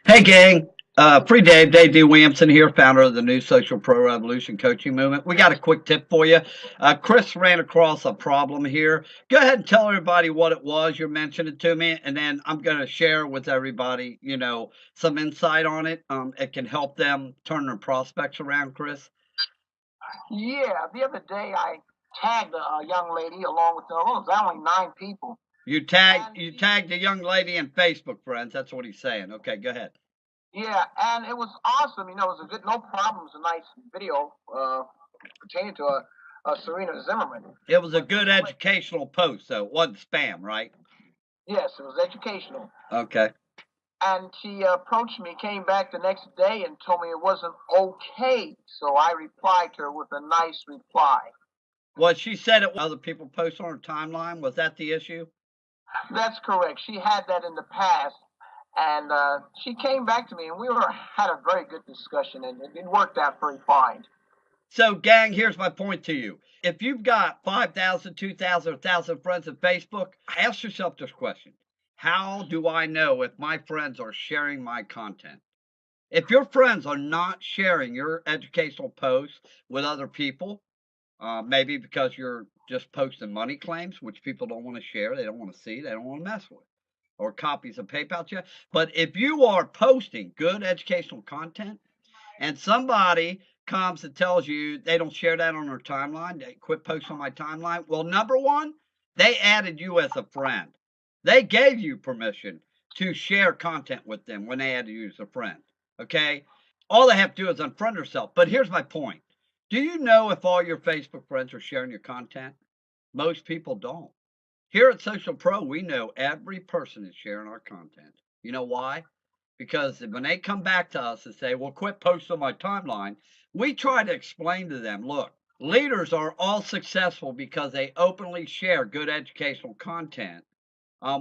Hey, gang. Free Dave D. Williamson here, founder of the new Social Pro Revolution coaching movement. We got a quick tip for you. Chris ran across a problem here. Go ahead and tell everybody what it was. You're mentioning it to me, and then I'm going to share with everybody, some insight on it. It can help them turn their prospects around, Chris. Yeah, the other day I tagged a young lady along with it was only 9 people. You tagged a young lady in Facebook, friends. That's what he's saying. Okay, go ahead. Yeah, and it was awesome. It was a good, no problems, a nice video pertaining to Serena Zimmerman. It was a good educational post, so it wasn't spam, right? Yes, it was educational. Okay. And she approached me, came back the next day, and told me it wasn't okay. So I replied to her with a nice reply. Well, she said it other people post on her timeline. Was that the issue? That's correct. She had that in the past, and she came back to me, and had a very good discussion, and it worked out very fine. So, gang, here's my point to you. If you've got 5,000, 2,000, 1,000 friends on Facebook, ask yourself this question. How do I know if my friends are sharing my content? If your friends are not sharing your educational posts with other people, maybe because you're just posting money claims, which people don't want to share, they don't want to see, they don't want to mess with, or copies of PayPal check. But if you are posting good educational content and somebody comes and tells you they don't share that on their timeline, they quit posting on my timeline, well, number one, they added you as a friend. They gave you permission to share content with them when they added you as a friend. Okay? All they have to do is unfriend themselves. But here's my point. Do you know if all your Facebook friends are sharing your content? Most people don't. Here at Social Pro, we know every person is sharing our content. You know why? Because when they come back to us and say, well, quit posting on my timeline, we try to explain to them, look, leaders are all successful because they openly share good educational content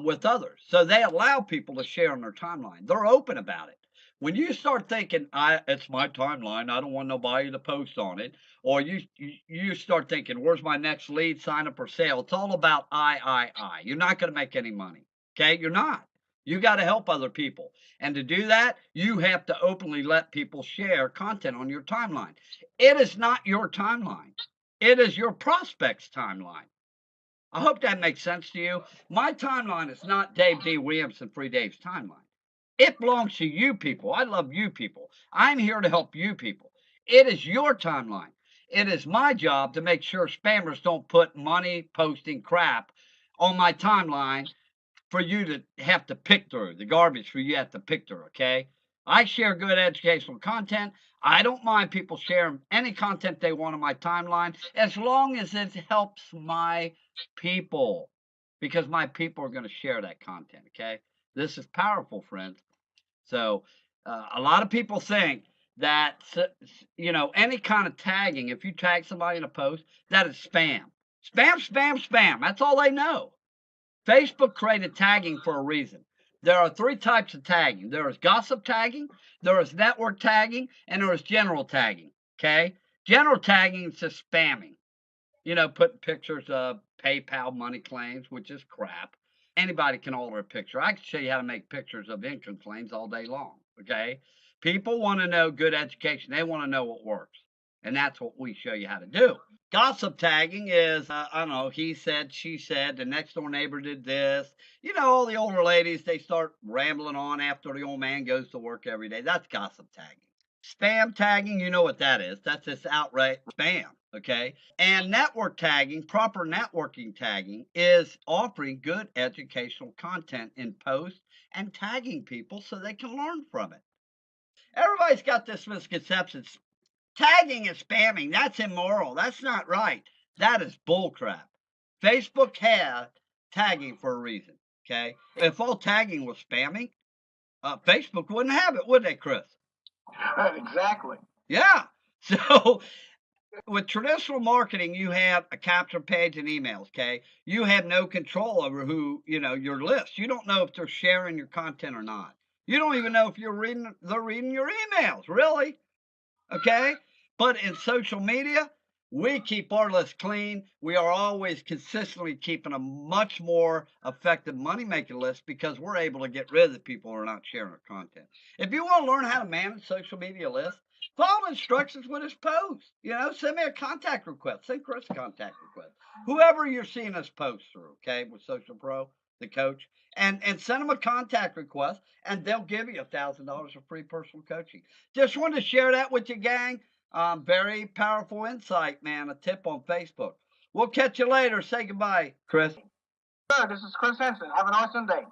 with others. So they allow people to share on their timeline. They're open about it. When you start thinking, it's my timeline, I don't want nobody to post on it, or you start thinking, where's my next lead, sign up, or sale? It's all about I. You're not going to make any money. Okay, you're not. You got to help other people, and to do that, you have to openly let people share content on your timeline. It is not your timeline. It is your prospect's timeline. I hope that makes sense to you. My timeline is not Dave D. Williamson, Free Dave's timeline. It belongs to you people. I love you people. I'm here to help you people. It is your timeline. It is my job to make sure spammers don't put money posting crap on my timeline for you to have to pick through, the garbage for you have to pick through, okay? I share good educational content. I don't mind people sharing any content they want on my timeline as long as it helps my people, because my people are going to share that content, okay? This is powerful, friends. So a lot of people think that, any kind of tagging, if you tag somebody in a post, that is spam. Spam. That's all they know. Facebook created tagging for a reason. There are three types of tagging. There is gossip tagging, there is network tagging, and there is general tagging. Okay? General tagging is just spamming. Putting pictures of PayPal money claims, which is crap. Anybody can alter a picture. I can show you how to make pictures of income claims all day long. Okay? People want to know good education. They want to know what works. And that's what we show you how to do. Gossip tagging is, I don't know, he said, she said, the next door neighbor did this. All the older ladies, they start rambling on after the old man goes to work every day. That's gossip tagging. Spam tagging, you know what that is. That's just outright spam, okay? And network tagging, proper networking tagging, is offering good educational content in posts and tagging people so they can learn from it. Everybody's got this misconception. Tagging and spamming, that's immoral. That's not right. That is bullcrap. Facebook had tagging for a reason, okay? If all tagging was spamming, Facebook wouldn't have it, would they, Chris? Exactly. Yeah. So with traditional marketing, you have a capture page and emails, okay? You have no control over who, your list. You don't know if they're sharing your content or not. You don't even know if they're reading your emails, really. Okay? But in social media, We keep our list clean. We are always consistently keeping a much more effective money making list because we're able to get rid of the people who are not sharing our content. If you want to learn how to manage social media lists, follow instructions with his post. Send me a contact request. Send Chris a contact request. Whoever you're seeing us post through, okay, with Social Pro, the coach, and send them a contact request, and they'll give you $1,000 of free personal coaching. Just wanted to share that with you, gang. Very powerful insight, man. A tip on Facebook. We'll catch you later. Say goodbye, Chris. Sir, this is Chris Henson. Have an awesome day.